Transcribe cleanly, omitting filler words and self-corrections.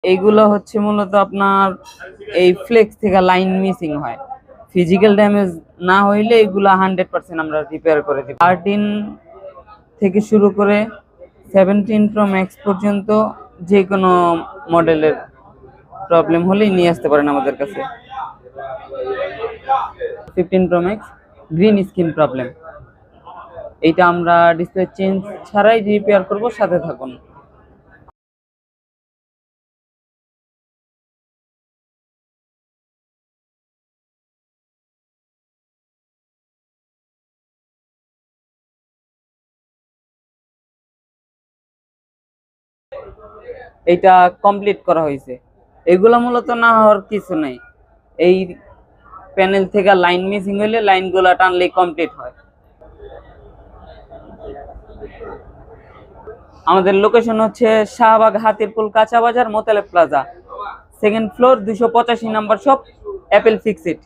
এইগুলো হচ্ছে মূলত আপনার এই ফ্লেক্স থেকে লাইন মিসিং হয়, ফিজিক্যাল ড্যামেজ না হইলে এগুলো 100% আমরা রিপেয়ার করে দিই। 13 থেকে শুরু করে 17 প্রো ম্যাক্স পর্যন্ত যে কোনো মডেলের প্রবলেম হলেই নিয়ে আসতে পারেন আমাদের কাছে। 15 pro max green screen problem, এইটা আমরা ডিসপ্লে চেঞ্জ ছাড়াই রিপেয়ার করব, সাথে থাকুন। এটা কমপ্লিট করা হয়েছে। এগুলো মূলত না হওয়ার কিছু নাই, এই প্যানেল থেকে লাইন মিসিং হলে লাইনগুলো টানলে কমপ্লিট হয়। আমাদের লোকেশন হচ্ছে শাহবাগ হাতিরপুল কাঁচা বাজার মোতালেব প্লাজা, সেকেন্ড ফ্লোর, 285 নম্বর শপ, অ্যাপেল ফিক্সিট।